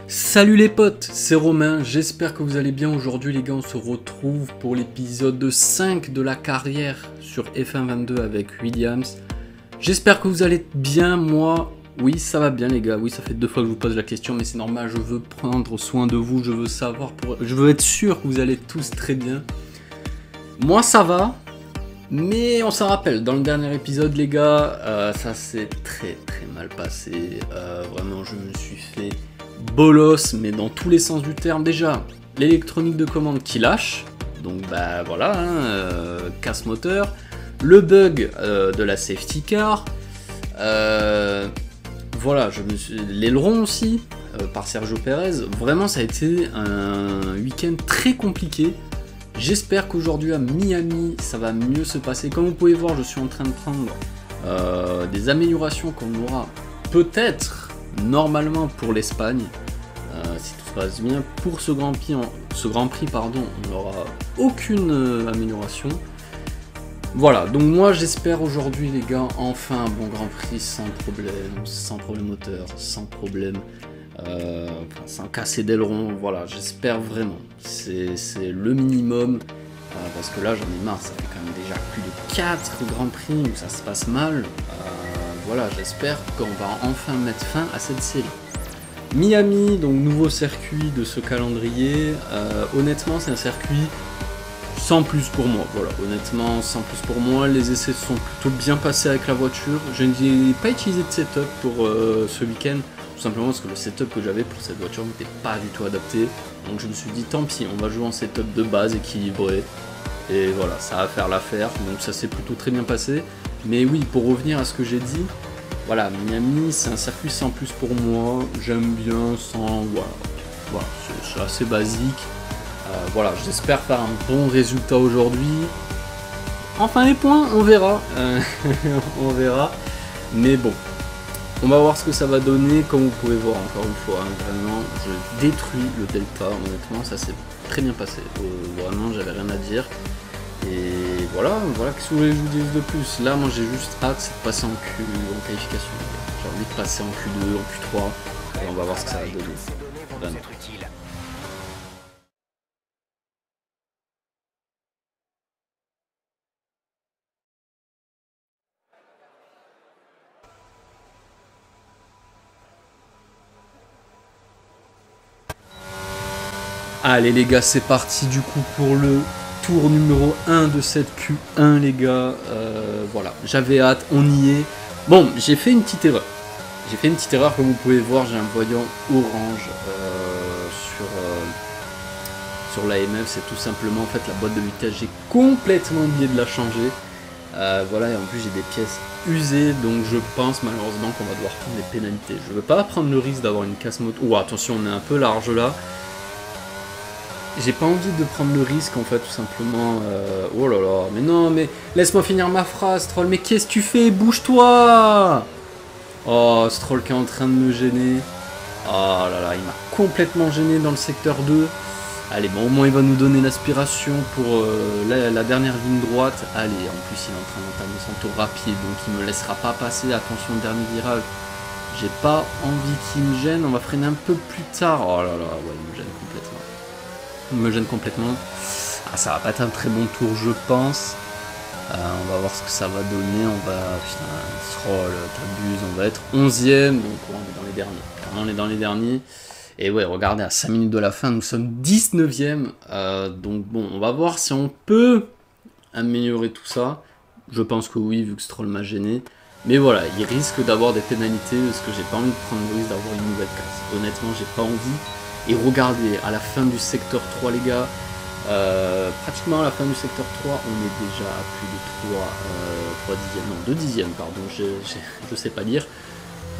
Salut les potes, c'est Romain, j'espère que vous allez bien. Aujourd'hui les gars, on se retrouve pour l'épisode 5 de la carrière sur F1 22 avec Williams. J'espère que vous allez bien, moi, oui ça va bien les gars, oui ça fait 2 fois que je vous pose la question mais c'est normal, je veux prendre soin de vous, je veux être sûr que vous allez tous très bien. Moi ça va, mais on s'en rappelle, dans le dernier épisode les gars, ça s'est très mal passé, vraiment je me suis fait bolos, mais dans tous les sens du terme. Déjà, l'électronique de commande qui lâche, donc bah voilà, casse moteur, le bug de la safety car, voilà, l'aileron aussi, par Sergio Pérez. Vraiment, ça a été un week-end très compliqué. J'espère qu'aujourd'hui à Miami, ça va mieux se passer. Comme vous pouvez voir, je suis en train de prendre des améliorations qu'on aura peut-être normalement pour l'Espagne, si tout se passe bien. Pour ce Grand Prix, on n'aura aucune amélioration. Voilà, donc moi j'espère aujourd'hui les gars, enfin un bon Grand Prix sans problème moteur, sans problème, sans casser d'aileron. Voilà, j'espère vraiment, c'est le minimum, parce que là j'en ai marre, ça fait quand même déjà plus de 4 Grands Prix où ça se passe mal. Voilà, j'espère qu'on va enfin mettre fin à cette série. Miami, donc nouveau circuit de ce calendrier. Honnêtement, c'est un circuit sans plus pour moi. Voilà, honnêtement, sans plus pour moi. Les essais se sont plutôt bien passés avec la voiture. Je n'ai pas utilisé de setup pour ce week-end, tout simplement parce que le setup que j'avais pour cette voiture n'était pas du tout adapté. Donc je me suis dit, tant pis, on va jouer en setup de base équilibré. Et voilà, ça va faire l'affaire. Donc ça s'est plutôt très bien passé. Mais oui, pour revenir à ce que j'ai dit, voilà, Miami, c'est un circuit sans plus pour moi. J'aime bien sans... Voilà, c'est assez basique. Voilà, j'espère faire un bon résultat aujourd'hui. Enfin, les points, on verra. On verra. Mais bon, on va voir ce que ça va donner. Comme vous pouvez voir, encore une fois, vraiment, je détruis le Delta. Honnêtement, ça s'est très bien passé. Vraiment, j'avais rien à dire. Et voilà, qu'est-ce que vous voulez que je vous dise de plus? Là, moi j'ai juste hâte, c'est de passer en qualification. J'ai envie de passer en Q2, en Q3, et on va voir ce que ça va donner. Vraiment. Allez les gars, c'est parti du coup pour le tour numéro 1 de cette Q1 les gars. Voilà, j'avais hâte, on y est. Bon, j'ai fait une petite erreur. Comme vous pouvez voir, j'ai un voyant orange sur l'AMF. C'est tout simplement en fait la boîte de vitesse, j'ai complètement oublié de la changer. Voilà, et en plus j'ai des pièces usées, donc je pense malheureusement qu'on va devoir prendre des pénalités. Je veux pas prendre le risque d'avoir une casse moto. Oh attention, on est un peu large là. J'ai pas envie de prendre le risque en fait, tout simplement. Oh là là, mais non, mais laisse-moi finir ma phrase, Stroll. Mais qu'est-ce que tu fais? Bouge-toi! Oh, Stroll qui est en train de me gêner. Oh là là, il m'a complètement gêné dans le secteur 2. Allez, bon, au moins il va nous donner l'aspiration pour la dernière ligne droite. Allez, en plus il est en train d'entamer son tour rapide, donc il me laissera pas passer. Attention au dernier virage. J'ai pas envie qu'il me gêne, on va freiner un peu plus tard. Oh là là, ouais, il me gêne complètement. Ah, ça va pas être un très bon tour, je pense. On va voir ce que ça va donner. Putain, Stroll, t'abuses. On va être 11ème. Donc, on est dans les derniers. On est dans les derniers. Et ouais, regardez, à 5 minutes de la fin, nous sommes 19ème. Donc, bon, on va voir si on peut améliorer tout ça. Je pense que oui, vu que Stroll m'a gêné. Mais voilà, il risque d'avoir des pénalités parce que j'ai pas envie de prendre le risque d'avoir une nouvelle casse. Honnêtement, j'ai pas envie. Et regardez, à la fin du secteur 3 les gars, pratiquement à la fin du secteur 3, on est déjà à plus de 3 dixièmes, non 2 dixièmes pardon, je sais pas dire.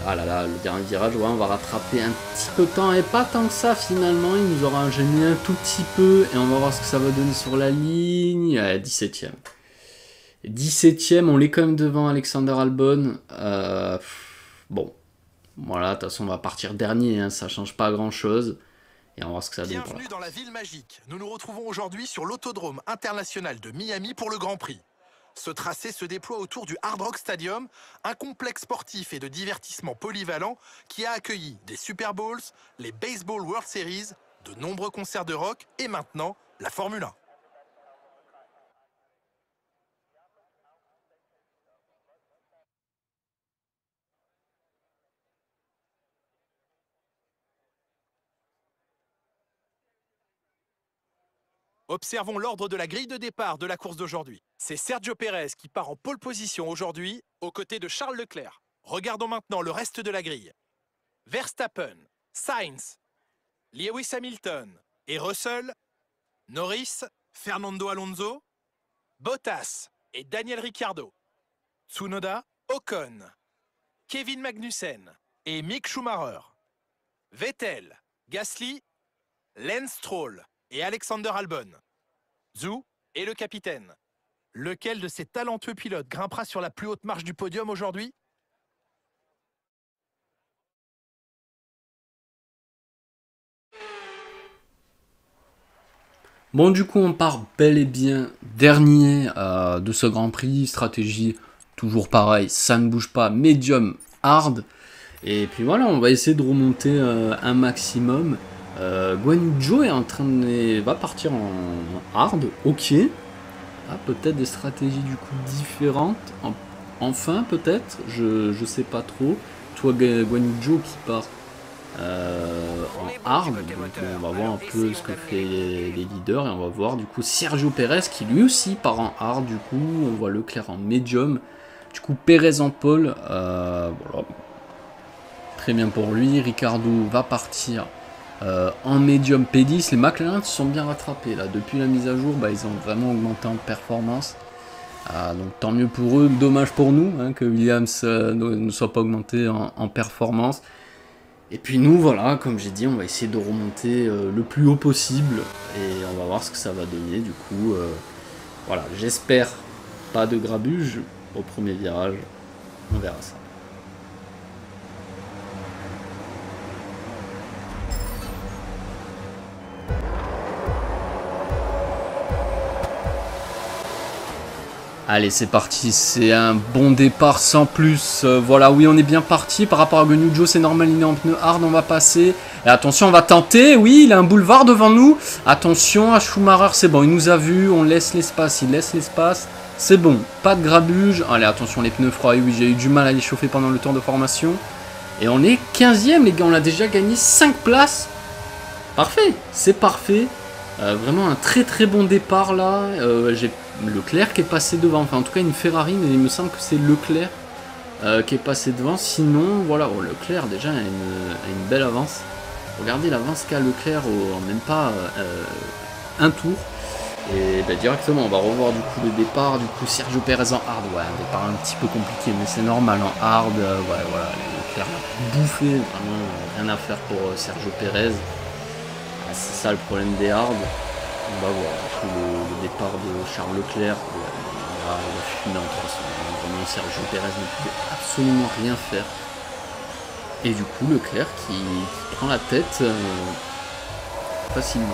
Ah là là, le dernier virage, ouais, on va rattraper un petit peu de temps, et pas tant que ça finalement, il nous aura gêné un tout petit peu, et on va voir ce que ça va donner sur la ligne. 17ème. 17ème, on l'est quand même devant Alexander Albon. Bon, voilà, de toute façon on va partir dernier, hein, ça change pas grand chose. Et on va voir ce que ça donne. Bienvenue dans la ville magique. Nous nous retrouvons aujourd'hui sur l'autodrome international de Miami pour le Grand Prix. Ce tracé se déploie autour du Hard Rock Stadium, un complexe sportif et de divertissement polyvalent qui a accueilli des Super Bowls, les Baseball World Series, de nombreux concerts de rock et maintenant la Formule 1. Observons l'ordre de la grille de départ de la course d'aujourd'hui. C'est Sergio Pérez qui part en pole position aujourd'hui, aux côtés de Charles Leclerc. Regardons maintenant le reste de la grille. Verstappen, Sainz, Lewis Hamilton et Russell, Norris, Fernando Alonso, Bottas et Daniel Ricciardo, Tsunoda, Ocon, Kevin Magnussen et Mick Schumacher, Vettel, Gasly, Lance Stroll et Alexander Albon, Zhou et le capitaine. Lequel de ces talentueux pilotes grimpera sur la plus haute marche du podium aujourd'hui? Bon, du coup, on part bel et bien dernier de ce Grand Prix. Stratégie toujours pareil, ça ne bouge pas, médium, hard. Et puis voilà, on va essayer de remonter un maximum. Guan Yu Zhou est en train de... va partir en hard, ok. Ah, peut-être des stratégies du coup différentes. Enfin, peut-être, je sais pas trop. Toi, Guan Yu Zhou qui part en hard, donc on va voir un peu ce que fait les leaders et on va voir du coup Sergio Pérez qui lui aussi part en hard. Du coup, on voit Leclerc en medium. Du coup, Pérez en pole. Voilà. Très bien pour lui. Ricardo va partir en medium P10. Les McLaren se sont bien rattrapés là. Depuis la mise à jour, ils ont vraiment augmenté en performance. Donc tant mieux pour eux. Dommage pour nous hein, que Williams ne soit pas augmenté en performance. Et puis nous, voilà, comme j'ai dit, on va essayer de remonter le plus haut possible. Et on va voir ce que ça va donner. Du coup, voilà, j'espère pas de grabuge au premier virage. On verra ça. Allez, c'est parti, c'est un bon départ sans plus. Voilà, oui, on est bien parti. Par rapport à Guan Yu Zhou, c'est normal, il est en pneu hard, on va passer. Et attention, on va tenter. Oui, il a un boulevard devant nous. Attention à Schumacher, c'est bon, il nous a vu. On laisse l'espace, il laisse l'espace. C'est bon, pas de grabuge. Allez, attention, les pneus froids. Oui, j'ai eu du mal à les chauffer pendant le tour de formation. Et on est 15e, les gars, on a déjà gagné 5 places. Parfait, c'est parfait. Vraiment un très très bon départ là. J'ai Leclerc qui est passé devant, enfin en tout cas une Ferrari, mais il me semble que c'est Leclerc qui est passé devant. Sinon, voilà, Leclerc déjà a une belle avance. Regardez l'avance qu'a Leclerc en même pas un tour. Et directement, on va revoir du coup le départ. Du coup, Sergio Pérez en hard. Ouais, un départ un petit peu compliqué, mais c'est normal en hard. Ouais, voilà, Leclerc a bouffé, vraiment rien à faire pour Sergio Pérez. C'est ça le problème des hard. On va voir le départ de Charles Leclerc. Il a fumé en 300. Vraiment, Sergio Pérez ne pouvait absolument rien faire. Et du coup, Leclerc qui prend la tête facilement.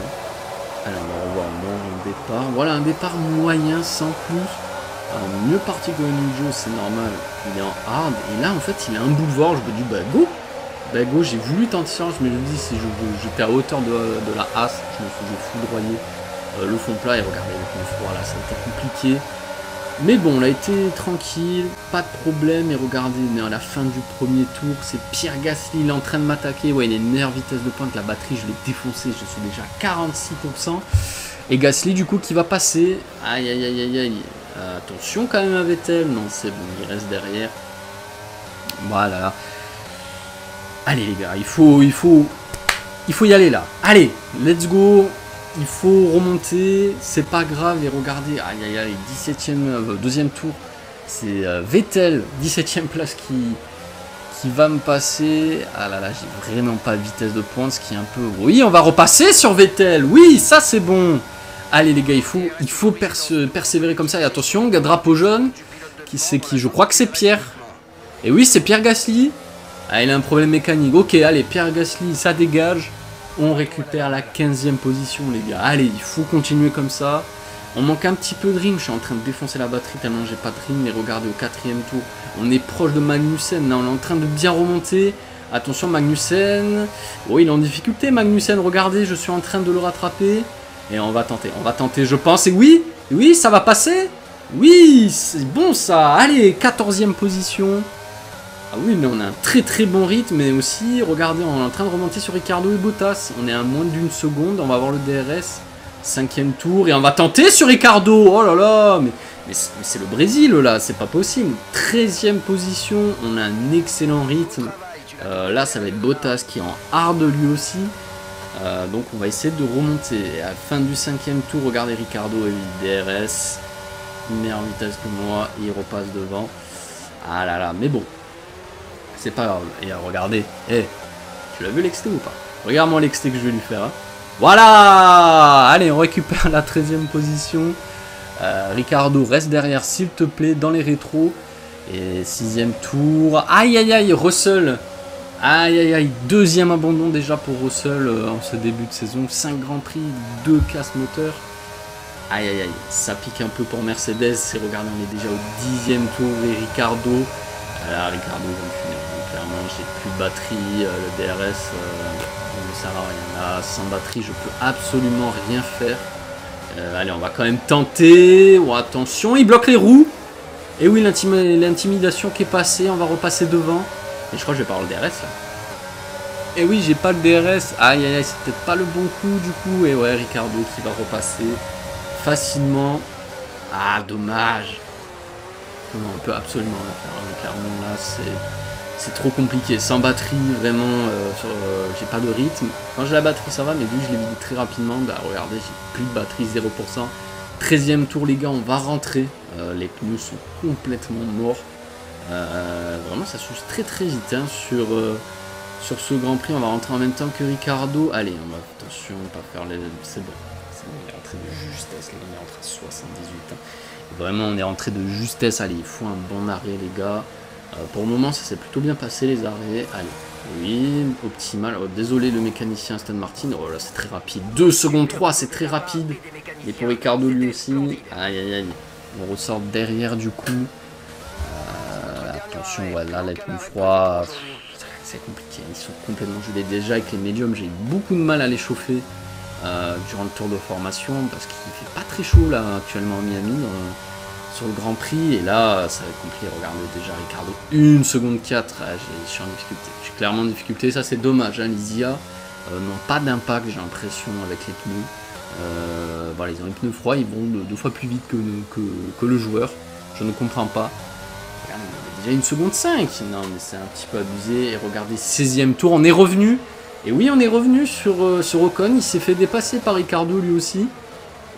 Alors, on va revoir un départ. Voilà, un départ moyen sans plus. Mieux parti que Ninja, c'est normal. Il est en hard. Et là, en fait, il a un boulevard. Je me dis, go! Go, j'ai voulu tenter ça. Je me dis, si j'étais à hauteur de la As, je me faisais foudroyer. Le fond plat, et regardez le fond froid là, ça a été compliqué. Mais bon, on a été tranquille, pas de problème. Et regardez, on est à la fin du premier tour. C'est Pierre Gasly, il est en train de m'attaquer. Ouais, il est une meilleure vitesse de pointe. La batterie, je l'ai défoncé. Je suis déjà à 46%. Et Gasly, du coup, qui va passer. Aïe, aïe, aïe, aïe, aïe. Attention quand même à Vettel. Non, c'est bon, il reste derrière. Voilà. Allez, les gars, il faut y aller là. Allez, let's go. Il faut remonter, c'est pas grave, et regardez, aïe aïe aïe, 17ème, deuxième tour, c'est Vettel, 17ème place qui va me passer. Ah là là, j'ai vraiment pas de vitesse de pointe, ce qui est un peu... Oui, on va repasser sur Vettel, oui, ça c'est bon. Allez les gars, il faut persévérer comme ça, et attention, drapeau jaune, qui je crois que c'est Pierre. Et oui, c'est Pierre Gasly. Ah, il a un problème mécanique, ok, allez, Pierre Gasly, ça dégage. On récupère la 15e position, les gars. Allez, il faut continuer comme ça. On manque un petit peu de rythme, je suis en train de défoncer la batterie tellement j'ai pas de rythme, mais regardez au 4e tour, on est proche de Magnussen, là on est en train de bien remonter. Attention Magnussen, oh il est en difficulté Magnussen, regardez, je suis en train de le rattraper. Et on va tenter je pense, et oui, oui ça va passer. Oui, c'est bon ça, allez, 14e position. Ah oui, mais on a un très bon rythme, mais aussi, regardez, on est en train de remonter sur Ricciardo et Bottas. On est à moins d'une seconde, on va avoir le DRS. 5e tour, et on va tenter sur Ricciardo. Oh là là, mais c'est le Brésil là, c'est pas possible. 13e position, on a un excellent rythme. Là, ça va être Bottas qui est en hard lui aussi. Donc on va essayer de remonter. À la fin du 5e tour, regardez Ricciardo et DRS. Meilleure vitesse que moi, il repasse devant. Ah là là, mais bon. C'est pas grave. Et regardez, tu l'as vu l'exté ou pas? Regarde-moi l'exté que je vais lui faire. Hein. Voilà. Allez, on récupère la 13e position. Ricciardo reste derrière, s'il te plaît, dans les rétros. Et 6e tour. Aïe, aïe, aïe, Russell. Aïe, aïe, aïe. 2e abandon déjà pour Russell en ce début de saison. 5 Grands Prix, 2 casses moteurs. Aïe, aïe, aïe. Ça pique un peu pour Mercedes. Et regardez, on est déjà au 10e tour. Et Ricciardo. Là, Ricciardo va me finir. Clairement, j'ai plus de batterie. Le DRS ne sert à rien. Là, sans batterie, je peux absolument rien faire. Allez, on va quand même tenter. Oh, attention, il bloque les roues. Et oui, l'intimidation qui est passée. On va repasser devant. Et je crois que je vais pas avoir le DRS là. Et oui, j'ai pas le DRS. Aïe, aïe, aïe, c'est peut-être pas le bon coup du coup. Et ouais, Ricciardo qui va repasser facilement. Ah, dommage. Non, on peut absolument rien faire. Clairement, là, c'est trop compliqué. Sans batterie, vraiment, j'ai pas de rythme. Quand j'ai la batterie, ça va, mais vu que je l'ai vidé très rapidement, bah regardez, j'ai plus de batterie, 0%. 13e tour, les gars, on va rentrer. Les pneus sont complètement morts. Vraiment, ça s'use très vite hein, sur ce Grand Prix. On va rentrer en même temps que Ricciardo. Allez, on va, attention, pas faire les... C'est bon. On est rentré de justesse, les gars, on est rentré à 78 ans. Vraiment, on est rentré de justesse. Allez, il faut un bon arrêt, les gars. Pour le moment, ça s'est plutôt bien passé, les arrêts. Allez, oui, optimal. Oh, désolé, le mécanicien Aston Martin. Oh là, c'est très rapide. 2 secondes 3, c'est très rapide. Et pour Ricciardo, lui aussi. Aïe, aïe, aïe. On ressort derrière, du coup. Attention, voilà, les pneus froids. C'est compliqué. Ils sont complètement gelés. Déjà, avec les médiums, j'ai eu beaucoup de mal à les chauffer durant le tour de formation. Parce qu'il fait pas très chaud, là, actuellement, à Miami. Sur le Grand Prix, et là ça va être compliqué. Regardez déjà Ricciardo, 1 seconde 4, je suis en difficulté, je suis clairement en difficulté, ça c'est dommage, hein. Les IA n'ont pas d'impact, j'ai l'impression, avec les pneus. Voilà, ils ont les pneus froids, ils vont 2 fois plus vite que le joueur, je ne comprends pas. Regardez, on a déjà 1 seconde 5, non mais c'est un petit peu abusé, et regardez, 16e tour, on est revenu, et oui on est revenu sur Ocon, il s'est fait dépasser par Ricciardo lui aussi.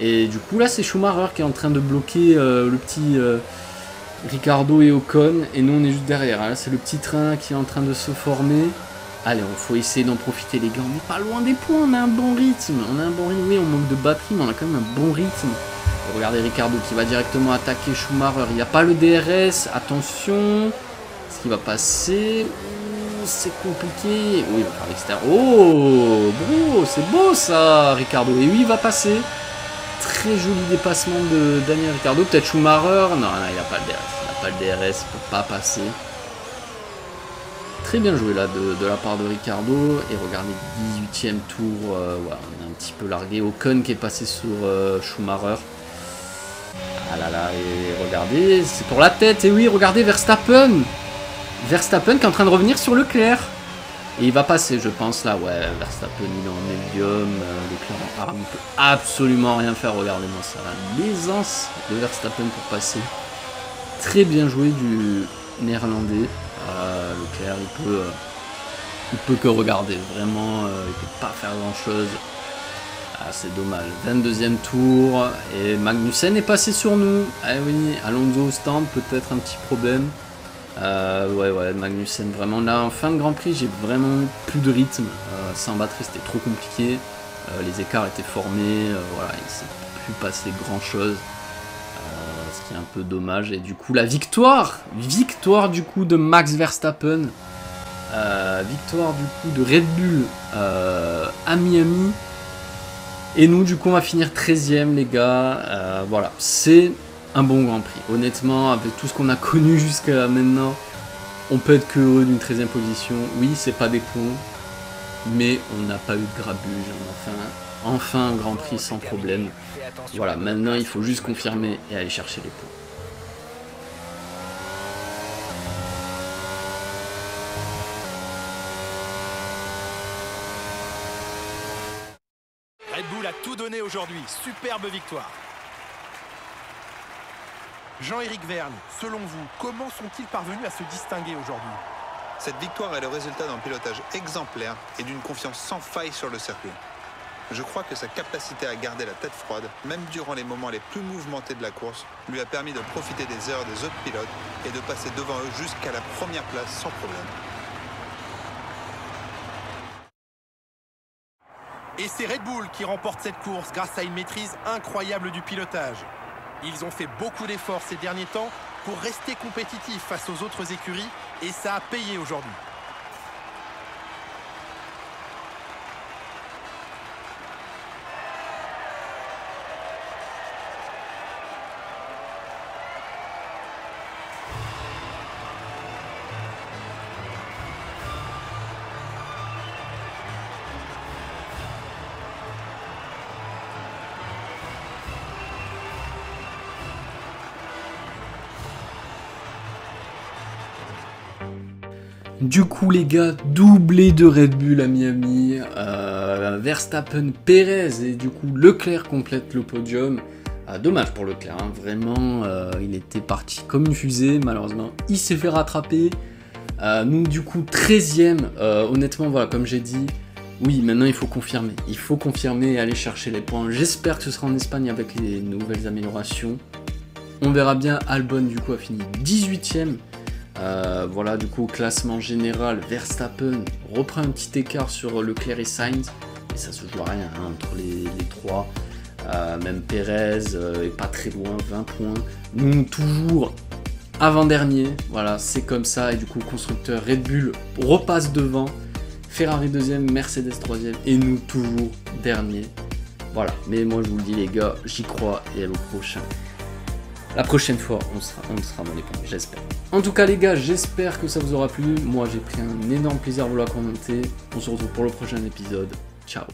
Et du coup là c'est Schumacher qui est en train de bloquer le petit Ricciardo et Ocon. Et nous on est juste derrière. Là c'est le petit train qui est en train de se former. Allez, il faut essayer d'en profiter les gars. On n'est pas loin des points, on a un bon rythme. Oui, on manque de batterie mais on a quand même un bon rythme. Et regardez Ricciardo qui va directement attaquer Schumacher. Il n'y a pas le DRS. Attention. Est-ce qu'il va passer? C'est compliqué. Oui, il va faire l'extérieur. Oh bro, c'est beau ça Ricciardo. Et oui, il va passer. Très joli dépassement de Daniel Ricciardo. Peut-être Schumacher. Non, il n'a pas le DRS. Il n'a pas le DRS. Il ne peut pas passer. Très bien joué là de la part de Ricciardo. Et regardez, 18e tour. Ouais, on est un petit peu largué. Ocon qui est passé sur Schumacher. Ah là là. Et regardez, c'est pour la tête. Et oui, regardez Verstappen. Verstappen qui est en train de revenir sur Leclerc. Et il va passer, je pense, là. Ouais, Verstappen, il est en médium. Leclerc en hard, il ne peut absolument rien faire. Regardez-moi ça. L'aisance de Verstappen pour passer. Très bien joué du néerlandais. Leclerc, il peut que regarder. Vraiment, il ne peut pas faire grand-chose. Ah, c'est dommage. 22e tour. Et Magnussen est passé sur nous. Ah oui, Alonso au stand, peut-être un petit problème. Ouais, Magnussen, vraiment là en fin de Grand Prix, j'ai vraiment plus de rythme. Sans batterie, c'était trop compliqué. Les écarts étaient formés. Voilà, il ne s'est plus passé grand chose. Ce qui est un peu dommage. Et du coup, la victoire du coup de Max Verstappen. Victoire du coup de Red Bull à Miami. Et nous, du coup, on va finir 13e, les gars. Voilà, c'est un bon Grand Prix. Honnêtement, avec tout ce qu'on a connu jusqu'à maintenant, on peut être que heureux d'une 13e position. Oui, c'est pas des points, mais on n'a pas eu de grabuge. Enfin un Grand Prix sans problème. Voilà, maintenant, il faut juste confirmer et aller chercher les points. Red Bull a tout donné aujourd'hui, superbe victoire. Jean-Éric Vergne, selon vous, comment sont-ils parvenus à se distinguer aujourd'hui? Cette victoire est le résultat d'un pilotage exemplaire et d'une confiance sans faille sur le circuit. Je crois que sa capacité à garder la tête froide, même durant les moments les plus mouvementés de la course, lui a permis de profiter des erreurs des autres pilotes et de passer devant eux jusqu'à la première place sans problème. Et c'est Red Bull qui remporte cette course grâce à une maîtrise incroyable du pilotage. Ils ont fait beaucoup d'efforts ces derniers temps pour rester compétitifs face aux autres écuries et ça a payé aujourd'hui. Du coup les gars, doublé de Red Bull à Miami, Verstappen, Perez et du coup Leclerc complète le podium. Dommage pour Leclerc, hein. Vraiment, il était parti comme une fusée, malheureusement il s'est fait rattraper. Nous du coup 13e, honnêtement voilà comme j'ai dit, oui maintenant il faut confirmer et aller chercher les points. J'espère que ce sera en Espagne avec les nouvelles améliorations. On verra bien. Albon du coup a fini 18e. Voilà, du coup, au classement général, Verstappen reprend un petit écart sur Leclerc et Sainz, et ça se joue à rien hein, entre les trois. Même Perez est pas très loin, 20 points. Nous, toujours avant-dernier, voilà, c'est comme ça. Et du coup, constructeur Red Bull repasse devant, Ferrari 2e, Mercedes 3e, et nous, toujours dernier. Voilà, mais moi, je vous le dis, les gars, j'y crois, et au prochain. La prochaine fois, on sera dans les points, j'espère. En tout cas, les gars, j'espère que ça vous aura plu. Moi, j'ai pris un énorme plaisir à vous la commenter. On se retrouve pour le prochain épisode. Ciao.